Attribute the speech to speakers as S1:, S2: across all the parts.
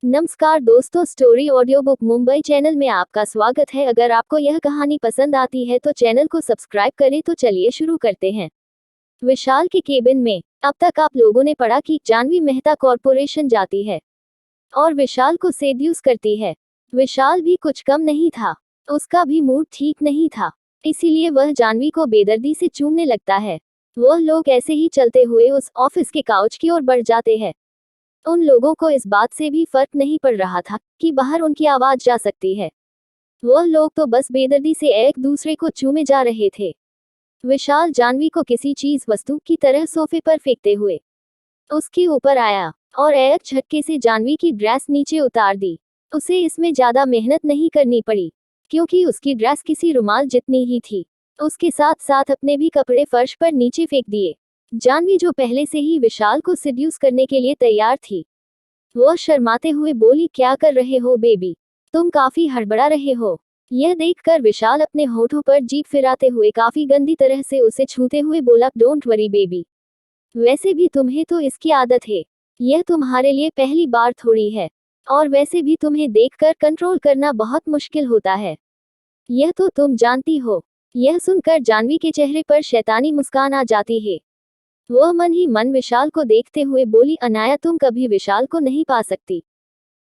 S1: नमस्कार दोस्तों, story audio book Mumbai channel में आपका स्वागत है। अगर आपको यह कहानी पसंद आती है तो चैनल को सब्सक्राइब करें। तो चलिए शुरू करते हैं। विशाल के केबिन में। अब तक आप लोगों ने पढ़ा कि जानवी मेहता कॉरपोरेशन जाती है और विशाल को सेड्यूस करती है। विशाल भी कुछ कम नहीं था, उसका भी मूड ठीक नहीं था, इसीलिए वह जानवी को बेदर्दी से चूमने लगता है। वह लोग ऐसे ही चलते हुए उस ऑफिस के काउच की ओर बढ़ जाते हैं। उन लोगों को इस बात से भी फर्क नहीं पड़ रहा था कि बाहर उनकी आवाज जा सकती है। वह लोग तो बस बेदर्दी से एक दूसरे को चूमे जा रहे थे। विशाल जानवी को किसी चीज वस्तु की तरह सोफे पर फेंकते हुए उसके ऊपर आया और एक झटके से जानवी की ड्रेस नीचे उतार दी। उसे इसमें ज्यादा मेहनत नहीं करनी पड़ी, क्योंकि उसकी ड्रेस किसी रुमाल जितनी ही थी। उसके साथ साथ अपने भी कपड़े फर्श पर नीचे फेंक दिए। जानवी, जो पहले से ही विशाल को सिड्यूस करने के लिए तैयार थी, वो शर्माते हुए बोली, क्या कर रहे हो बेबी, तुम काफी हड़बड़ा रहे हो। यह देखकर विशाल अपने होठों पर जीभ फिराते हुए काफी गंदी तरह से उसे छूते हुए बोला, डोंट वरी बेबी, वैसे भी तुम्हें तो इसकी आदत है, यह तुम्हारे लिए पहली बार थोड़ी है, और वैसे भी तुम्हें देखकर कंट्रोल करना बहुत मुश्किल होता है, यह तो तुम जानती हो। यह सुनकर जानवी के चेहरे पर शैतानी मुस्कान आ जाती है। वह मन ही मन विशाल को देखते हुए बोली, अनाया, तुम कभी विशाल को नहीं पा सकती,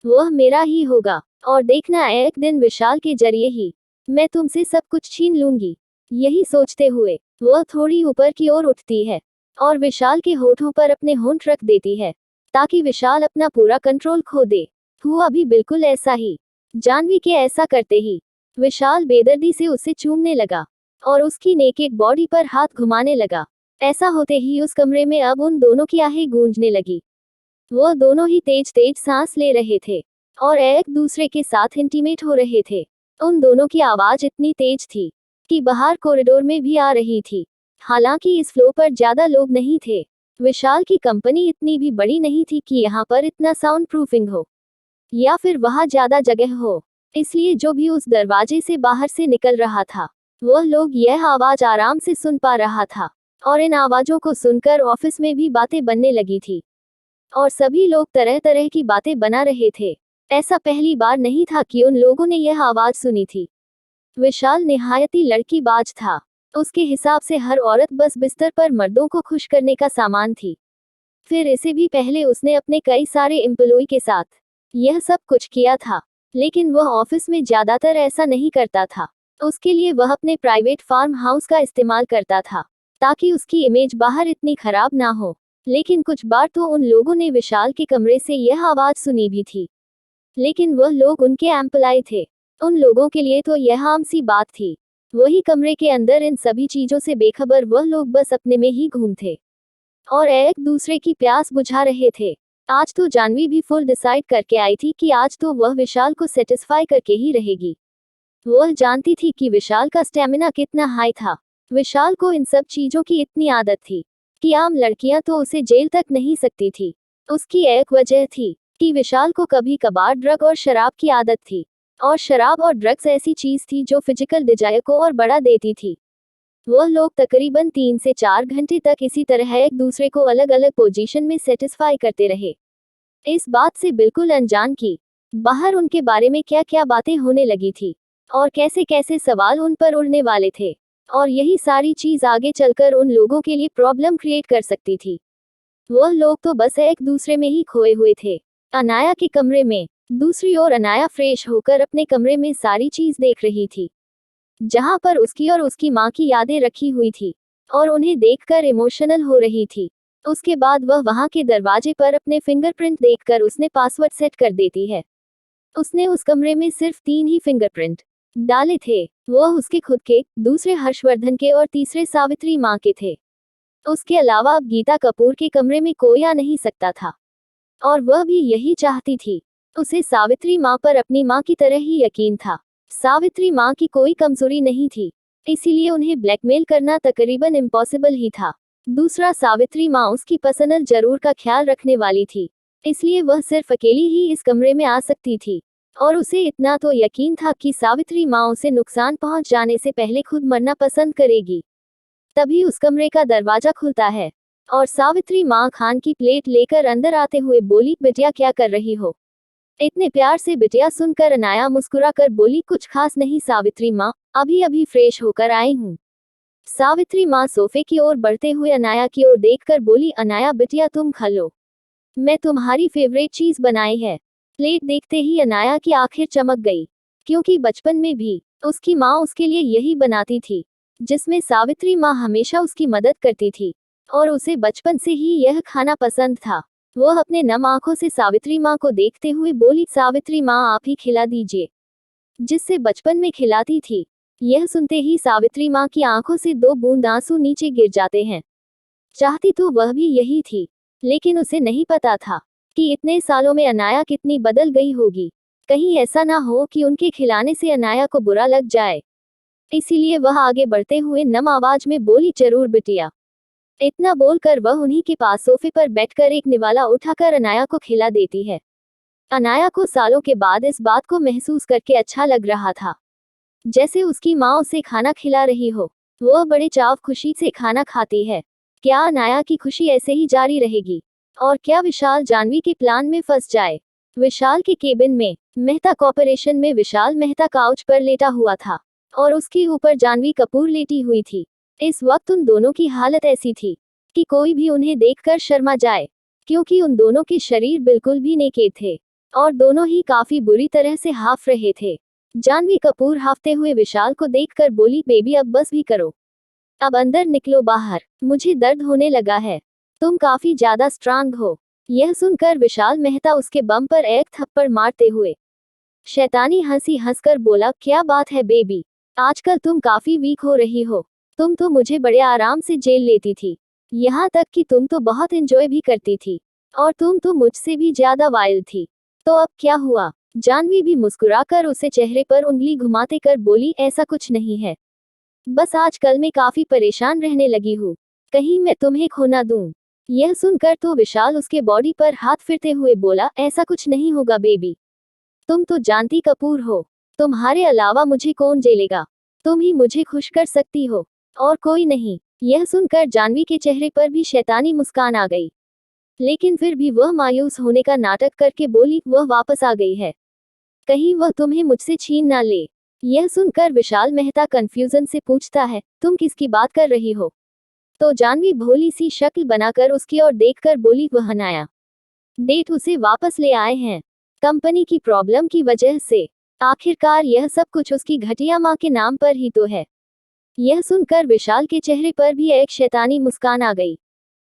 S1: वह मेरा ही होगा, और देखना एक दिन विशाल के जरिए ही मैं तुमसे सब कुछ छीन लूंगी। यही सोचते हुए वह थोड़ी ऊपर की ओर उठती है और विशाल के होठों पर अपने होंठ रख देती है, ताकि विशाल अपना पूरा कंट्रोल खो दे। हुआ भी बिल्कुल ऐसा ही। जानवी के ऐसा करते ही विशाल बेदर्दी से उसे चूमने लगा और उसकी नेकेड बॉडी पर हाथ घुमाने लगा। ऐसा होते ही उस कमरे में अब उन दोनों की आहें गूंजने लगी। वो दोनों ही तेज तेज सांस ले रहे थे और एक दूसरे के साथ इंटीमेट हो रहे थे। उन दोनों की आवाज इतनी तेज थी कि बाहर कॉरिडोर में भी आ रही थी। हालांकि इस फ्लोर पर ज्यादा लोग नहीं थे। विशाल की कंपनी इतनी भी बड़ी नहीं थी कि यहाँ पर इतना साउंड प्रूफिंग हो या फिर वहाँ ज्यादा जगह हो, इसलिए जो भी उस दरवाजे से बाहर से निकल रहा था, वह लोग यह आवाज आराम से सुन पा रहा था। और इन आवाजों को सुनकर ऑफिस में भी बातें बनने लगी थी और सभी लोग तरह तरह की बातें बना रहे थे। ऐसा पहली बार नहीं था कि उन लोगों ने यह आवाज सुनी थी। विशाल निहायती लड़कीबाज था। उसके हिसाब से हर औरत बस बिस्तर पर मर्दों को खुश करने का सामान थी। फिर इसे भी पहले उसने अपने कई सारे एम्प्लॉय के साथ यह सब कुछ किया था, लेकिन वह ऑफिस में ज्यादातर ऐसा नहीं करता था। उसके लिए वह अपने प्राइवेट फार्म हाउस का इस्तेमाल करता था, ताकि उसकी इमेज बाहर इतनी खराब ना हो। लेकिन कुछ बार तो उन लोगों ने विशाल के कमरे से यह आवाज सुनी भी थी, लेकिन वह लोग उनके एम्प्लॉय थे। उन लोगों के लिए तो यह आम सी बात थी। वही कमरे के अंदर इन सभी चीजों से बेखबर वह लोग बस अपने में ही घूमते और एक दूसरे की प्यास बुझा रहे थे। आज तो जानवी भी फुल डिसाइड करके आई थी कि आज तो वह विशाल को सेटिस्फाई करके ही रहेगी। वह जानती थी कि विशाल का स्टेमिना कितना हाई था। विशाल को इन सब चीजों की इतनी आदत थी कि आम लड़कियां तो उसे जेल तक नहीं सकती थी। उसकी एक वजह थी कि विशाल को कभी कभार ड्रग और शराब की आदत थी, और शराब और ड्रग्स ऐसी चीज थी जो फिजिकल डिजायर को और बढ़ा देती थी। वह लोग तकरीबन 3 से 4 घंटे तक इसी तरह एक दूसरे को अलग अलग पोजीशन में सेटिस्फाई करते रहे, इस बात से बिल्कुल अनजान कि बाहर उनके बारे में क्या क्या बातें होने लगी थी और कैसे कैसे सवाल उन पर उड़ने वाले थे। और यही सारी चीज आगे चलकर उन लोगों के लिए प्रॉब्लम क्रिएट कर सकती थी। वह लोग तो बस एक दूसरे में ही खोए हुए थे। अनाया के कमरे में दूसरी ओर अनाया फ्रेश होकर अपने कमरे में सारी चीज देख रही थी, जहां पर उसकी और उसकी माँ की यादें रखी हुई थी, और उन्हें देखकर इमोशनल हो रही थी। उसके बाद वह वहां के दरवाजे पर अपने फिंगरप्रिंट देखकर उसने पासवर्ड सेट कर देती है। उसने उस कमरे में सिर्फ 3 ही फिंगरप्रिंट डाले थे। वह उसके खुद के, दूसरे हर्षवर्धन के और तीसरे सावित्री माँ के थे। उसके अलावा अब गीता कपूर के कमरे में कोई आ नहीं सकता था, और वह भी यही चाहती थी। उसे सावित्री माँ पर अपनी माँ की तरह ही यकीन था। सावित्री माँ की कोई कमजोरी नहीं थी, इसीलिए उन्हें ब्लैकमेल करना तकरीबन इम्पॉसिबल ही था। दूसरा, सावित्री माँ उसकी पर्सनल जरूर का ख्याल रखने वाली थी, इसलिए वह सिर्फ अकेली ही इस कमरे में आ सकती थी। और उसे इतना तो यकीन था कि सावित्री माँ उसे नुकसान पहुंच जाने से पहले खुद मरना पसंद करेगी। तभी उस कमरे का दरवाजा खुलता है और सावित्री माँ खान की प्लेट लेकर अंदर आते हुए बोली, बिटिया क्या कर रही हो? इतने प्यार से बिटिया सुनकर अनाया मुस्कुराकर बोली, कुछ खास नहीं सावित्री माँ, अभी अभी फ्रेश होकर आई हूँ। सावित्री माँ सोफे की ओर बढ़ते हुए अनाया की ओर देखकर बोली, अनाया बिटिया तुम खा लो, मैं तुम्हारी फेवरेट चीज बनाई है। प्लेट देखते ही अनाया की आंखें चमक गई, क्योंकि बचपन में भी उसकी माँ उसके लिए यही बनाती थी, जिसमें सावित्री माँ हमेशा उसकी मदद करती थी और उसे बचपन से ही यह खाना पसंद था। वह अपने नम आंखों से सावित्री माँ को देखते हुए बोली, सावित्री माँ आप ही खिला दीजिए, जिससे बचपन में खिलाती थी। यह सुनते ही सावित्री माँ की आंखों से 2 बूंद आंसू नीचे गिर जाते हैं। चाहती तो वह भी यही थी, लेकिन उसे नहीं पता था कि इतने सालों में अनाया कितनी बदल गई होगी। कहीं ऐसा ना हो कि उनके खिलाने से अनाया को बुरा लग जाए। इसीलिए वह आगे बढ़ते हुए नम आवाज में बोली, जरूर बिटिया। इतना बोलकर वह उन्हीं के पास सोफे पर बैठकर एक निवाला उठाकर अनाया को खिला देती है। अनाया को सालों के बाद इस बात को महसूस करके अच्छा लग रहा था, जैसे उसकी माँ उसे खाना खिला रही हो। वह बड़े चाव खुशी से खाना खाती है। क्या अनाया की खुशी ऐसे ही जारी रहेगी? और क्या विशाल जानवी के प्लान में फंस जाए? विशाल के केबिन में मेहता कॉर्पोरेशन में विशाल मेहता काउच पर लेटा हुआ था और उसके ऊपर जानवी कपूर लेटी हुई थी। इस वक्त उन दोनों की हालत ऐसी थी कि कोई भी उन्हें देखकर शर्मा जाए, क्योंकि उन दोनों के शरीर बिल्कुल भी नेकेड थे और दोनों ही काफी बुरी तरह से हाफ रहे थे। जानवी कपूर हाफते हुए विशाल को देखकर बोली, बेबी अब बस भी करो, अब अंदर निकलो बाहर, मुझे दर्द होने लगा है, तुम काफी ज्यादा स्ट्रांग हो। यह सुनकर विशाल मेहता उसके बम पर एक थप्पड़ मारते हुए शैतानी हंसी हंसकर बोला, क्या बात है बेबी, आजकल तुम काफी वीक हो रही हो, तुम तो मुझे बड़े आराम से जेल लेती थी, यहाँ तक कि तुम तो बहुत एंजॉय भी करती थी, और तुम तो मुझसे भी ज्यादा वाइल्ड थी, तो अब क्या हुआ? जानवी भी मुस्कुराकर उसे चेहरे पर उंगली घुमाते कर बोली, ऐसा कुछ नहीं है, बस आजकल मैं काफी परेशान रहने लगी हूँ, कहीं मैं तुम्हें खो ना दूं। यह सुनकर तो विशाल उसके बॉडी पर हाथ फिरते हुए बोला, ऐसा कुछ नहीं होगा बेबी, तुम तो जानती कपूर हो, तुम्हारे अलावा मुझे कौन झेलेगा, तुम ही मुझे खुश कर सकती हो, और कोई नहीं। यह सुनकर जानवी के चेहरे पर भी शैतानी मुस्कान आ गई, लेकिन फिर भी वह मायूस होने का नाटक करके बोली, वह वापस आ गई है, कहीं वह तुम्हें मुझसे छीन ना ले। यह सुनकर विशाल मेहता कंफ्यूजन से पूछता है, तुम किसकी बात कर रही हो? तो जानवी भोली सी शक्ल बनाकर उसकी ओर देखकर बोली, वह अनाया डेट उसे वापस ले आए हैं, कंपनी की प्रॉब्लम की वजह से। आखिरकार यह सब कुछ उसकी घटिया माँ के नाम पर ही तो है। यह सुनकर विशाल के चेहरे पर भी एक शैतानी मुस्कान आ गई।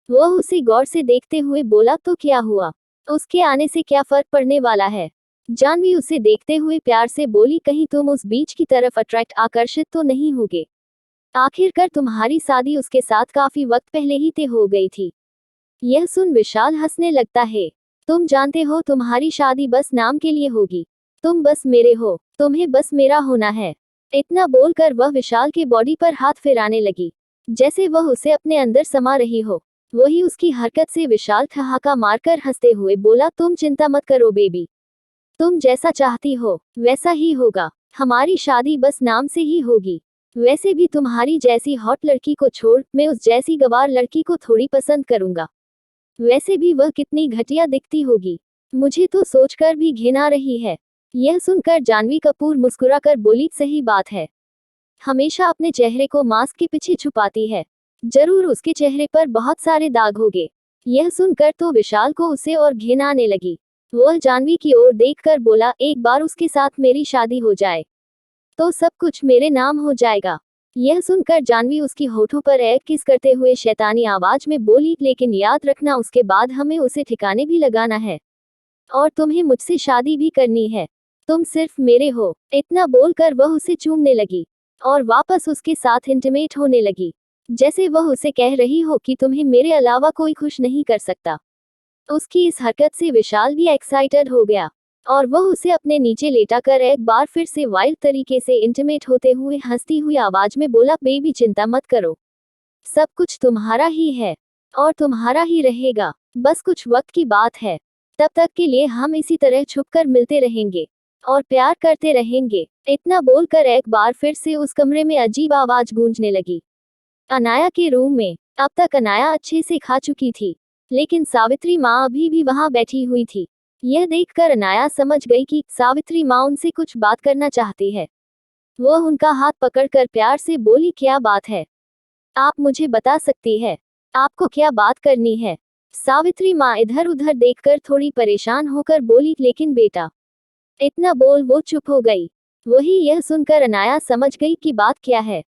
S1: वह उसे गौर से देखते हुए बोला, तो क्या हुआ, उसके आने से क्या फर्क पड़ने वाला है? जानवी उसे देखते हुए प्यार से बोली, कहीं तुम उस बीच की तरफ आकर्षित तो नहीं होगे? आखिरकार तुम्हारी शादी उसके साथ काफी वक्त पहले ही तय हो गई थी। यह सुन विशाल हंसने लगता है, तुम जानते हो तुम्हारी शादी बस नाम के लिए होगी, तुम बस मेरे हो, तुम्हें बस मेरा होना है। इतना बोलकर वह विशाल के बॉडी पर हाथ फिराने लगी, जैसे वह उसे अपने अंदर समा रही हो। वही उसकी हरकत से विशाल ठहाका मारकर हंसते हुए बोला, तुम चिंता मत करो बेबी, तुम जैसा चाहती हो वैसा ही होगा, हमारी शादी बस नाम से ही होगी। वैसे भी तुम्हारी जैसी हॉट लड़की को छोड़ मैं उस जैसी गवार लड़की को थोड़ी पसंद करूंगा। वैसे भी वह कितनी घटिया दिखती होगी, मुझे तो सोचकर भी घिन आ रही है। यह सुनकर जानवी कपूर मुस्कुराकर बोली, सही बात है, हमेशा अपने चेहरे को मास्क के पीछे छुपाती है, जरूर उसके चेहरे पर बहुत सारे दाग होंगे। यह सुनकर तो विशाल को उसे और घिन आने लगी। वह जानवी की ओर देखकर बोला, एक बार उसके साथ मेरी शादी हो जाए तो सब कुछ मेरे नाम हो जाएगा। यह सुनकर जानवी उसकी होठों पर एक किस करते हुए शैतानी आवाज में बोली, लेकिन याद रखना उसके बाद हमें उसे ठिकाने भी लगाना है, और तुम्हें मुझसे शादी भी करनी है, तुम सिर्फ मेरे हो। इतना बोलकर वह उसे चूमने लगी और वापस उसके साथ इंटीमेट होने लगी, जैसे वह उसे कह रही हो कि तुम्हें मेरे अलावा कोई खुश नहीं कर सकता। उसकी इस हरकत से विशाल भी एक्साइटेड हो गया और वह उसे अपने नीचे लेटाकर एक बार फिर से वाइल्ड तरीके से इंटीमेट होते हुए हंसती हुई आवाज में बोला, बेबी चिंता मत करो, सब कुछ तुम्हारा ही है और तुम्हारा ही रहेगा, बस कुछ वक्त की बात है, तब तक के लिए हम इसी तरह छुपकर मिलते रहेंगे और प्यार करते रहेंगे। इतना बोलकर एक बार फिर से उस कमरे में अजीब आवाज गूंजने लगी। अनाया के रूम में अब तक अनाया अच्छे से खा चुकी थी, लेकिन सावित्री माँ अभी भी वहां बैठी हुई थी। यह देखकर अनाया समझ गई कि सावित्री माँ उनसे कुछ बात करना चाहती है। वह उनका हाथ पकड़कर प्यार से बोली, क्या बात है? आप मुझे बता सकती है, आपको क्या बात करनी है? सावित्री माँ इधर उधर देखकर थोड़ी परेशान होकर बोली, लेकिन बेटा। इतना बोल वो चुप हो गई। वही यह सुनकर अनाया समझ गई कि बात क्या है।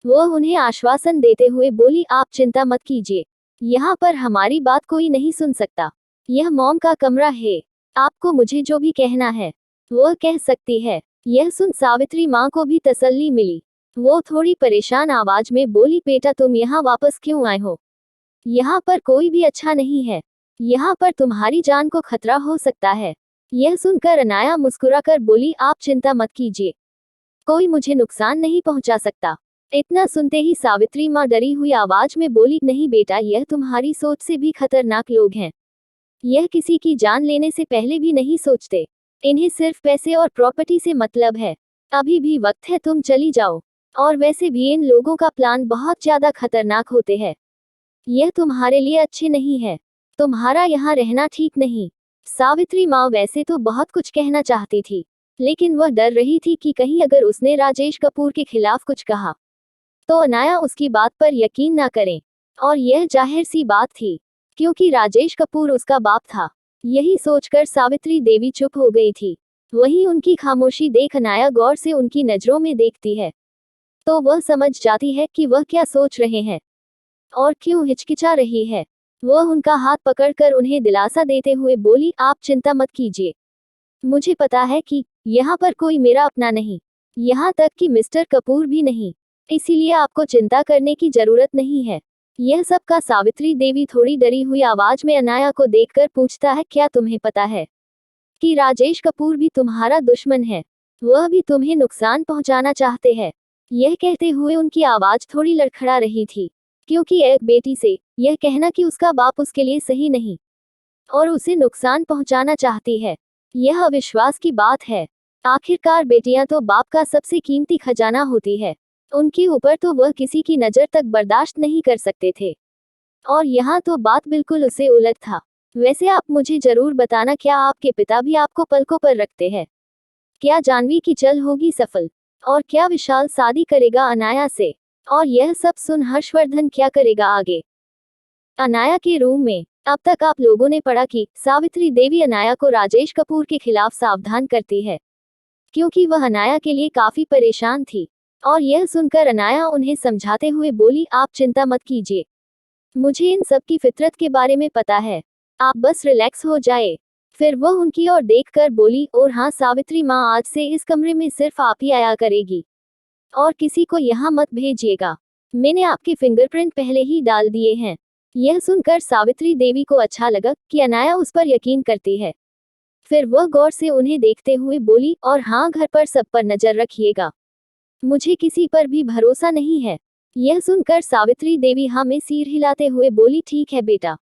S1: वह उन्हें आश्वासन देते हुए बोली, आप चिंता मत कीजिए, यहाँ पर हमारी बात कोई नहीं सुन सकता। यह मॉम का कमरा है, आपको मुझे जो भी कहना है वह कह सकती है। यह सुन सावित्री माँ को भी तसल्ली मिली। वो थोड़ी परेशान आवाज में बोली, बेटा तुम यहाँ वापस क्यों आए हो? यहाँ पर कोई भी अच्छा नहीं है, यहाँ पर तुम्हारी जान को खतरा हो सकता है। यह सुनकर अनाया मुस्कुराकर बोली, आप चिंता मत कीजिए, कोई मुझे नुकसान नहीं पहुंचा सकता। इतना सुनते ही सावित्री माँ डरी हुई आवाज में बोली, नहीं बेटा, यह तुम्हारी सोच से भी खतरनाक लोग हैं। यह किसी की जान लेने से पहले भी नहीं सोचते, इन्हें सिर्फ पैसे और प्रॉपर्टी से मतलब है। अभी भी वक्त है, तुम चली जाओ। और वैसे भी इन लोगों का प्लान बहुत ज्यादा खतरनाक होते हैं। यह तुम्हारे लिए अच्छे नहीं है, तुम्हारा यहाँ रहना ठीक नहीं। सावित्री माँ वैसे तो बहुत कुछ कहना चाहती थी, लेकिन वह डर रही थी कि कहीं अगर उसने राजेश कपूर के खिलाफ कुछ कहा तो अनाया उसकी बात पर यकीन ना करें। और यह जाहिर सी बात थी, क्योंकि राजेश कपूर उसका बाप था। यही सोचकर सावित्री देवी चुप हो गई थी। वहीं उनकी खामोशी देख अनाया गौर से उनकी नजरों में देखती है, तो वह समझ जाती है कि वह क्या सोच रहे हैं और क्यों हिचकिचा रही है। वह उनका हाथ पकड़कर उन्हें दिलासा देते हुए बोली, आप चिंता मत कीजिए, मुझे पता है कि यहाँ पर कोई मेरा अपना नहीं, यहाँ तक कि मिस्टर कपूर भी नहीं, इसीलिए आपको चिंता करने की जरूरत नहीं है। यह सब का सावित्री देवी थोड़ी डरी हुई आवाज में अनाया को देखकर पूछता है, क्या तुम्हें पता है कि राजेश कपूर भी तुम्हारा दुश्मन है? वह भी तुम्हें नुकसान पहुंचाना चाहते हैं। यह कहते हुए उनकी आवाज थोड़ी लड़खड़ा रही थी, क्योंकि एक बेटी से यह कहना कि उसका बाप उसके लिए सही नहीं और उसे नुकसान पहुंचाना चाहती है, यह अविश्वास की बात है। आखिरकार बेटियां तो बाप का सबसे कीमती खजाना होती है, उनके ऊपर तो वह किसी की नजर तक बर्दाश्त नहीं कर सकते थे। और यहाँ तो बात बिल्कुल उसे उलट था। वैसे आप मुझे जरूर बताना, क्या आपके पिता भी आपको पलकों पर रखते हैं? क्या जानवी की चल होगी सफल? और क्या विशाल शादी करेगा अनाया से? और यह सब सुन हर्षवर्धन क्या करेगा आगे? अनाया के रूम में अब तक आप लोगों ने पढ़ा कि सावित्री देवी अनाया को राजेश कपूर के खिलाफ सावधान करती है, क्योंकि वह अनाया के लिए काफी परेशान थी। और यह सुनकर अनाया उन्हें समझाते हुए बोली, आप चिंता मत कीजिए, मुझे इन सब की फितरत के बारे में पता है, आप बस रिलैक्स हो जाए। फिर वह उनकी ओर देखकर बोली, और हाँ सावित्री माँ, आज से इस कमरे में सिर्फ आप ही आया करेगी और किसी को यहाँ मत भेजिएगा। मैंने आपके फिंगरप्रिंट पहले ही डाल दिए हैं। यह सुनकर सावित्री देवी को अच्छा लगा कि अनाया उस पर यकीन करती है। फिर वह गौर से उन्हें देखते हुए बोली, और हाँ, घर पर सब पर नजर रखिएगा, मुझे किसी पर भी भरोसा नहीं है। यह सुनकर सावित्री देवी हाँ में सिर हिलाते हुए बोली, ठीक है बेटा,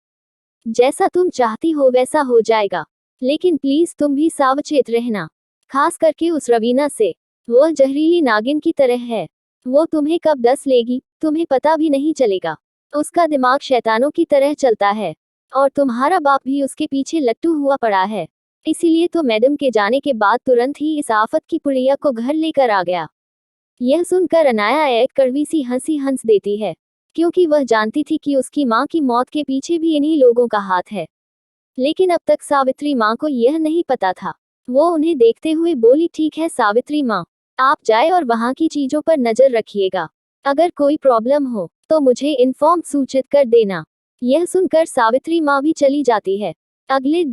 S1: जैसा तुम चाहती हो वैसा हो जाएगा, लेकिन प्लीज तुम भी सावचेत रहना, खास करके उस रवीना से। वह जहरीली नागिन की तरह है, वो तुम्हें कब डस लेगी तुम्हें पता भी नहीं चलेगा। उसका दिमाग शैतानों की तरह चलता है, और तुम्हारा बाप भी उसके पीछे लट्टू हुआ पड़ा है। इसीलिए तो मैडम के जाने के बाद तुरंत ही इस आफत की पुड़िया को घर लेकर आ गया। यह सुनकर अनाया एक कड़वी सी हंसी हंस देती है, क्योंकि वह जानती थी कि उसकी माँ की मौत के पीछे भी इन्हीं लोगों का हाथ है। लेकिन अब तक सावित्री माँ को यह नहीं पता था। वो उन्हें देखते हुए बोली, ठीक है सावित्री माँ, आप जाए और वहाँ की चीजों पर नजर रखिएगा, अगर कोई प्रॉब्लम हो तो मुझे इन्फॉर्म सूचित कर देना। यह सुनकर सावित्री माँ भी चली जाती है। अगले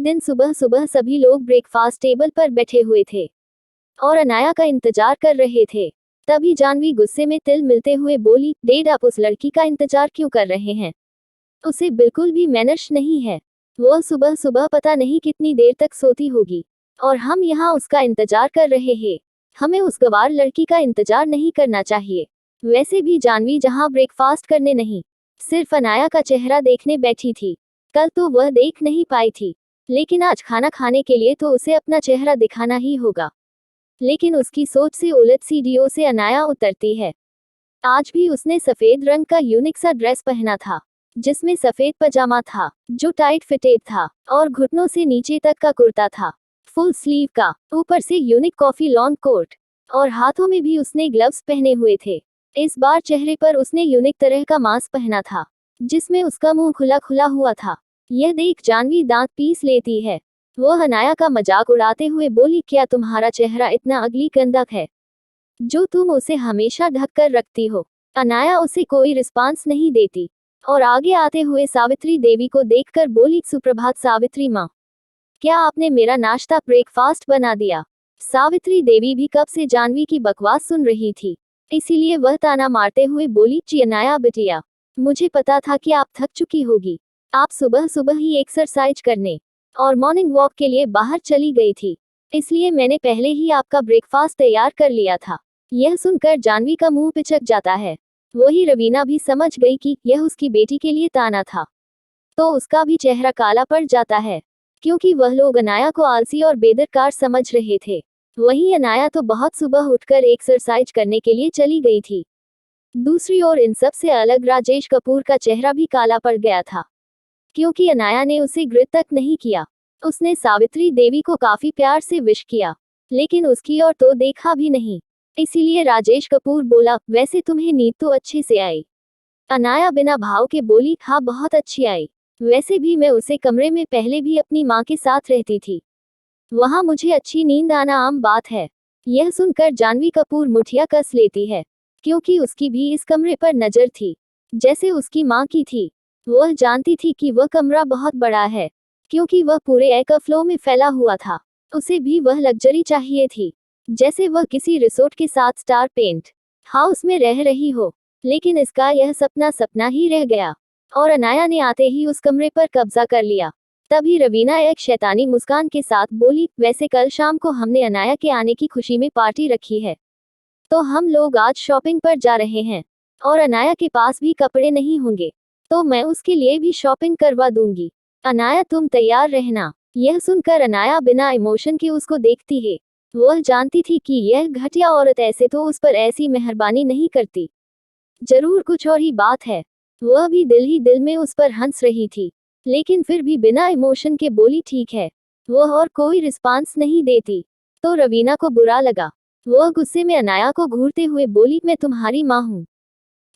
S1: दिन सुबह सुबह सभी लोग ब्रेकफास्ट टेबल पर बैठे हुए थे और अनाया का इंतजार कर रहे थे। तभी जानवी गुस्से में तिल मिलते हुए बोली, डैड आप उस लड़की का इंतजार क्यों कर रहे हैं? उसे बिल्कुल भी मैनर्स नहीं है, वो सुबह सुबह पता नहीं कितनी देर तक सोती होगी और हम यहाँ उसका इंतजार कर रहे हैं। हमें उस गवार लड़की का इंतजार नहीं करना चाहिए। वैसे भी जानवी जहाँ ब्रेकफास्ट करने नहीं, सिर्फ अनाया का चेहरा देखने बैठी थी। कल तो वह देख नहीं पाई थी, लेकिन आज खाना खाने के लिए तो उसे अपना चेहरा दिखाना ही होगा। लेकिन उसकी सोच से उलट सीढ़ियों से अनाया उतरती है। आज भी उसने सफेद रंग का यूनिक सा ड्रेस पहना था, जिसमें सफेद पजामा था जो टाइट फिटेड था और घुटनों से नीचे तक का कुर्ता था, फुल स्लीव का, ऊपर से यूनिक कॉफी लॉन्ग कोट, और हाथों में भी उसने ग्लव्स पहने हुए थे। इस बार चेहरे पर उसने यूनिक तरह का मास्क पहना था जिसमें उसका मुंह खुला खुला हुआ था। यह देख जानवी दांत पीस लेती है। वह अनाया का मजाक उड़ाते हुए बोली, क्या तुम्हारा चेहरा इतना अगली गंदक है जो तुम उसे हमेशा ढक कर रखती हो? अनाया उसे कोई रिस्पांस नहीं देती और आगे आते हुए सावित्री देवी को देखकर बोली, सुप्रभात सावित्री माँ, क्या आपने मेरा नाश्ता ब्रेकफास्ट बना दिया? सावित्री देवी भी कब से जानवी की बकवास सुन रही थी, इसीलिए वह ताना मारते हुए बोली, जी अनाया बिटिया, मुझे पता था कि आप थक चुकी होगी। आप सुबह सुबह ही एक्सरसाइज करने और मॉर्निंग वॉक के लिए बाहर चली गई थी, इसलिए मैंने पहले ही आपका ब्रेकफास्ट तैयार कर लिया था। यह सुनकर जानवी का मुंह पिचक जाता है। वही रवीना भी समझ गई कि यह उसकी बेटी के लिए ताना था, तो उसका भी चेहरा काला पड़ जाता है, क्योंकि वह लोग अनाया को आलसी और बेदरकार समझ रहे थे। वहीं अनाया तो बहुत सुबह उठकर एक्सरसाइज करने के लिए चली गई थी। दूसरी ओर इन सब से अलग राजेश कपूर का चेहरा भी काला पड़ गया था, क्योंकि अनाया ने उसे ग्रिट तक नहीं किया। उसने सावित्री देवी को काफी प्यार से विश किया, लेकिन उसकी ओर तो देखा भी नहीं। इसीलिए राजेश कपूर बोला, वैसे तुम्हें नींद तो अच्छे से आई? अनाया बिना भाव के बोली, हाँ बहुत अच्छी आई। वैसे भी मैं उसे कमरे में पहले भी अपनी माँ के साथ रहती थी, वहाँ मुझे अच्छी नींद आना आम बात है। यह सुनकर जानवी कपूर मुठिया कस लेती है, क्योंकि उसकी भी इस कमरे पर नजर थी जैसे उसकी माँ की थी। वह जानती थी कि वह कमरा बहुत बड़ा है, क्योंकि वह पूरे एक फ्लो में फैला हुआ था। उसे भी वह लग्जरी चाहिए थी, जैसे वह किसी रिसोर्ट के साथ स्टार पेंट हाउस में रह रही हो। लेकिन इसका यह सपना सपना ही रह गया और अनाया ने आते ही उस कमरे पर कब्जा कर लिया। तभी रवीना एक शैतानी मुस्कान के साथ बोली, वैसे कल शाम को हमने अनाया के आने की खुशी में पार्टी रखी है, तो हम लोग आज शॉपिंग पर जा रहे हैं और अनाया के पास भी कपड़े नहीं होंगे, तो मैं उसके लिए भी शॉपिंग करवा दूंगी। अनाया तुम तैयार रहना। यह सुनकर अनाया बिना इमोशन के उसको देखती है। वह जानती थी कि यह घटिया औरत ऐसे तो उस पर ऐसी मेहरबानी नहीं करती, जरूर कुछ और ही बात है। वह भी दिल ही दिल में उस पर हंस रही थी, लेकिन फिर भी बिना इमोशन के बोली, ठीक है। वह और कोई रिस्पांस नहीं देती तो रवीना को बुरा लगा। वह गुस्से में अनाया को घूरते हुए बोली, मैं तुम्हारी माँ हूँ,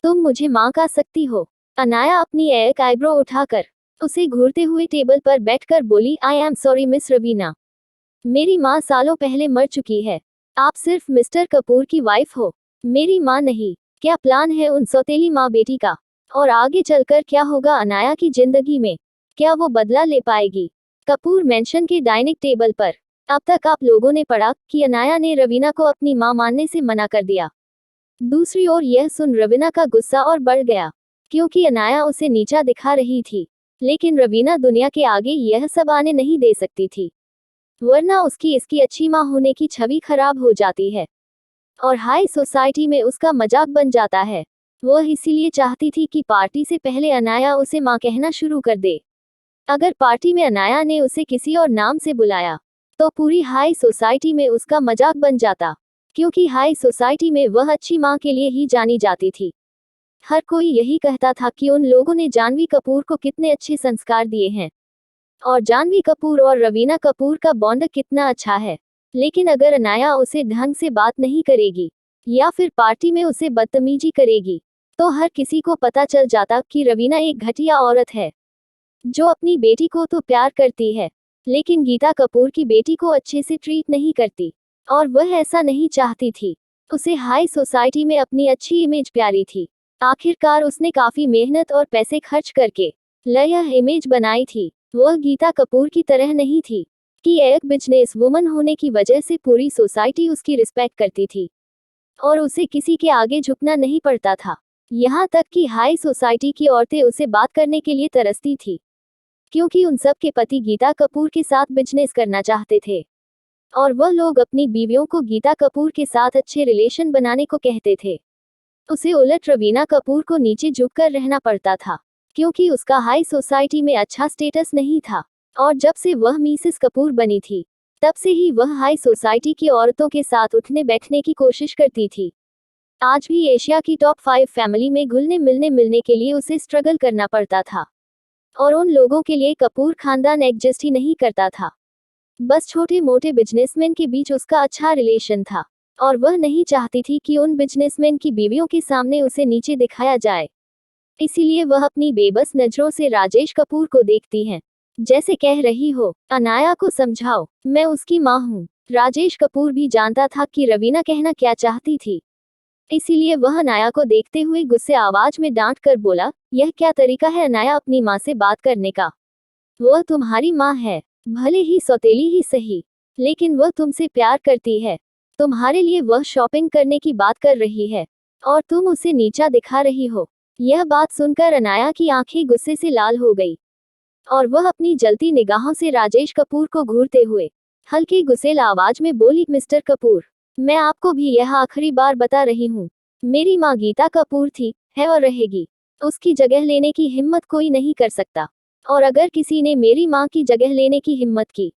S1: तुम मुझे माँ कह सकती हो? अनाया अपनी एक आईब्रो उठाकर उसे घूरते हुए टेबल पर बैठकर बोली, I am sorry miss Raveena, मेरी माँ सालों पहले मर चुकी है। आप सिर्फ मिस्टर कपूर की वाइफ हो, मेरी माँ नहीं। क्या प्लान है उन सौतेली माँ बेटी का? और आगे चलकर क्या होगा अनाया की जिंदगी में? क्या वो बदला ले पाएगी? कपूर मेंशन के डाइनिंग टेबल पर अब तक आप लोगों ने पढ़ा कि अनाया ने रवीना को अपनी माँ मानने से मना कर दिया। दूसरी ओर यह सुन रवीना का गुस्सा और बढ़ गया, क्योंकि अनाया उसे नीचा दिखा रही थी, लेकिन रवीना दुनिया के आगे यह सब आने नहीं दे सकती थी, वरना उसकी इसकी अच्छी माँ होने की छवि खराब हो जाती है और हाई सोसाइटी में उसका मजाक बन जाता है। वह इसीलिए चाहती थी कि पार्टी से पहले अनाया उसे माँ कहना शुरू कर दे। अगर पार्टी में अनाया ने उसे किसी और नाम से बुलाया तो पूरी हाई सोसाइटी में उसका मजाक बन जाता, क्योंकि हाई सोसाइटी में वह अच्छी माँ के लिए ही जानी जाती थी। हर कोई यही कहता था कि उन लोगों ने जानवी कपूर को कितने अच्छे संस्कार दिए हैं और जानवी कपूर और रवीना कपूर का बॉन्ड कितना अच्छा है। लेकिन अगर अनाया उसे ढंग से बात नहीं करेगी या फिर पार्टी में उसे बदतमीजी करेगी, तो हर किसी को पता चल जाता कि रवीना एक घटिया औरत है, जो अपनी बेटी को तो प्यार करती है, लेकिन गीता कपूर की बेटी को अच्छे से ट्रीट नहीं करती, और वह ऐसा नहीं चाहती थी। उसे हाई सोसाइटी में अपनी अच्छी इमेज प्यारी थी। आखिरकार उसने काफी मेहनत और पैसे खर्च करके यह इमेज बनाई थी। वह गीता कपूर की तरह नहीं थी कि एक बिजनेस वुमन होने की वजह से पूरी सोसाइटी उसकी रिस्पेक्ट करती थी और उसे किसी के आगे झुकना नहीं पड़ता था। यहाँ तक कि हाई सोसाइटी की औरतें उसे बात करने के लिए तरसती थी, क्योंकि उन सब के पति गीता कपूर के साथ बिजनेस करना चाहते थे और वह लोग अपनी बीवियों को गीता कपूर के साथ अच्छे रिलेशन बनाने को कहते थे। उसे उलट रवीना कपूर को नीचे झुककर रहना पड़ता था, क्योंकि उसका हाई सोसाइटी में अच्छा स्टेटस नहीं था। और जब से वह मिसेस कपूर बनी थी, तब से ही वह हाई सोसाइटी की औरतों के साथ उठने बैठने की कोशिश करती थी। आज भी एशिया की टॉप 5 फैमिली में घुलने मिलने के लिए उसे स्ट्रगल करना पड़ता था। और उन लोगों के लिए कपूर खानदान एडजस्ट ही नहीं करता था। बस छोटे मोटे बिजनेसमैन के बीच उसका अच्छा रिलेशन था, और वह नहीं चाहती थी कि उन बिजनेसमैन की बीवियों के सामने उसे नीचे दिखाया जाए। इसीलिए वह अपनी बेबस नजरों से राजेश कपूर को देखती है, जैसे कह रही हो, अनाया को समझाओ, मैं उसकी माँ हूँ। राजेश कपूर भी जानता था कि रवीना कहना क्या चाहती थी। इसीलिए वह अनाया को देखते हुए गुस्से आवाज में डांट कर बोला, यह क्या तरीका है अनाया अपनी माँ से बात करने का? वह तुम्हारी माँ है, भले ही सौतेली ही सही, लेकिन वह तुमसे प्यार करती है। तुम्हारे लिए वह शॉपिंग करने की बात कर रही है, और तुम उसे नीचा दिखा रही हो। यह बात सुनकर अनाया की आंखें गुस्से से लाल हो गई, और वह अपनी जलती निगाहों से राजेश कपूर को घूरते हुए हल्की गुस्सेल आवाज में बोली, मिस्टर कपूर, मैं आपको भी यह आखिरी बार बता रही हूँ, मेरी माँ गीता कपूर थी, है और रहेगी। उसकी जगह लेने की हिम्मत कोई नहीं कर सकता, और अगर किसी ने मेरी माँ की जगह लेने की हिम्मत की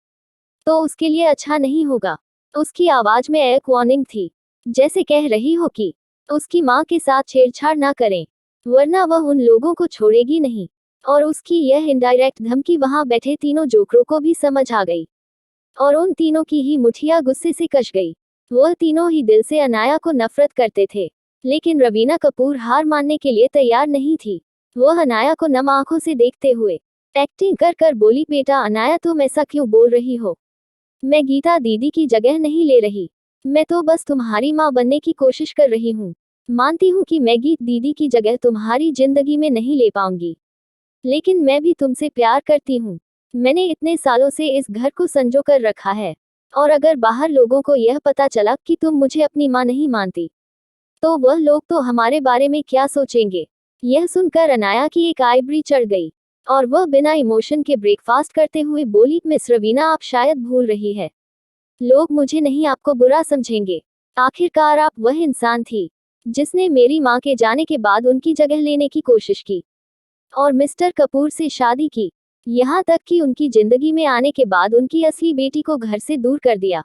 S1: तो उसके लिए अच्छा नहीं होगा। उसकी आवाज में एक वार्निंग थी, जैसे कह रही हो कि उसकी माँ के साथ छेड़छाड़ ना करें, वरना वह उन लोगों को छोड़ेगी नहीं। और उसकी यह इनडायरेक्ट धमकी वहां बैठे तीनों जोकरों को भी समझ आ गई, और उन तीनों की ही मुठिया गुस्से से कश गई। वह तीनों ही दिल से अनाया को नफरत करते थे, लेकिन रवीना कपूर हार मानने के लिए तैयार नहीं थी। वह अनाया को नम आंखों से देखते हुए एक्टिंग कर कर बोली, बेटा अनाया, तुम ऐसा क्यों बोल रही हो? मैं गीता दीदी की जगह नहीं ले रही, मैं तो बस तुम्हारी माँ बनने की कोशिश कर रही हूँ। मानती हूँ कि मैं गीत दीदी की जगह तुम्हारी जिंदगी में नहीं ले पाऊंगी, लेकिन मैं भी तुमसे प्यार करती हूँ। मैंने इतने सालों से इस घर को संजो कर रखा है, और अगर बाहर लोगों को यह पता चला कि तुम मुझे अपनी माँ नहीं मानती, तो वह लोग तो हमारे बारे में क्या सोचेंगे? यह सुनकर अनाया की एक आईब्री चढ़ गई, और वह बिना इमोशन के ब्रेकफास्ट करते हुए बोली, मिस रवीना, आप शायद भूल रही है, लोग मुझे नहीं आपको बुरा समझेंगे। आखिरकार आप वह इंसान थी जिसने मेरी माँ के जाने के बाद उनकी जगह लेने की कोशिश की, और मिस्टर कपूर से शादी की, यहाँ तक कि उनकी जिंदगी में आने के बाद उनकी असली बेटी को घर से दूर कर दिया,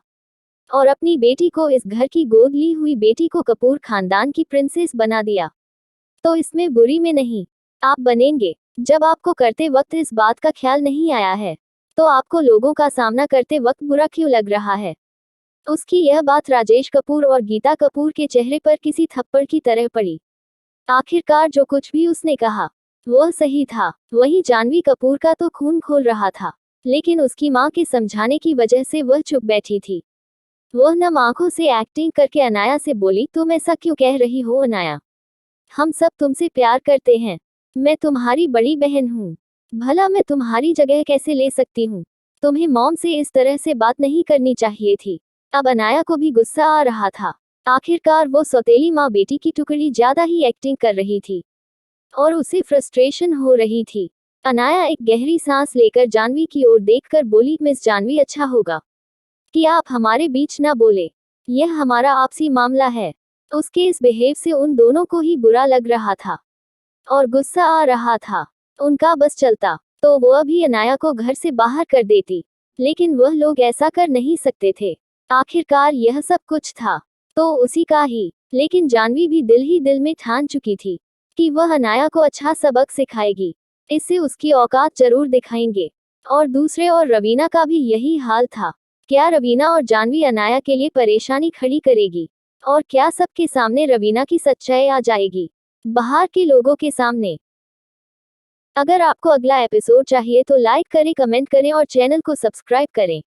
S1: और अपनी बेटी को, इस घर की गोद ली हुई बेटी को, कपूर खानदान की प्रिंसेस बना दिया। तो इसमें बुरी में नहीं आप बनेंगे। जब आपको करते वक्त इस बात का ख्याल नहीं आया है, तो आपको लोगों का सामना करते वक्त बुरा क्यों लग रहा है? उसकी यह बात राजेश कपूर और गीता कपूर के चेहरे पर किसी थप्पड़ की तरह पड़ी। आखिरकार जो कुछ भी उसने कहा वह सही था। वहीं जानवी कपूर का तो खून खोल रहा था, लेकिन उसकी माँ के समझाने की वजह से वह चुप बैठी थी। वह नम आंखों से एक्टिंग करके अनाया से बोली, तुम ऐसा क्यों कह रही हो अनाया? हम सब तुमसे प्यार करते हैं, मैं तुम्हारी बड़ी बहन हूँ, भला मैं तुम्हारी जगह कैसे ले सकती हूँ? तुम्हें मॉम से इस तरह से बात नहीं करनी चाहिए थी। अब अनाया को भी गुस्सा आ रहा था। आखिरकार वो सौतेली माँ बेटी की टुकड़ी ज्यादा ही एक्टिंग कर रही थी, और उसे फ्रस्ट्रेशन हो रही थी। अनाया एक गहरी सांस लेकर जानवी की ओर देखकर बोली, मिस जानवी, अच्छा होगा कि आप हमारे बीच ना बोले, यह हमारा आपसी मामला है। उसके इस बिहेव से उन दोनों को ही बुरा लग रहा था, और गुस्सा आ रहा था। उनका बस चलता तो वह भी अनाया को घर से बाहर कर देती, लेकिन वह लोग ऐसा कर नहीं सकते थे। आखिरकार यह सब कुछ था तो उसी का ही, लेकिन जानवी भी दिल ही दिल में ठान चुकी थी कि वह अनाया को अच्छा सबक सिखाएगी, इससे उसकी औकात जरूर दिखाएंगे। और दूसरे और रवीना का भी यही हाल था। क्या रवीना और जानवी अनाया के लिए परेशानी खड़ी करेगी, और क्या सबके सामने रवीना की सच्चाई आ जाएगी, बाहर के लोगों के सामने? अगर आपको अगला एपिसोड चाहिए तो लाइक करें, कमेंट करें और चैनल को सब्सक्राइब करें।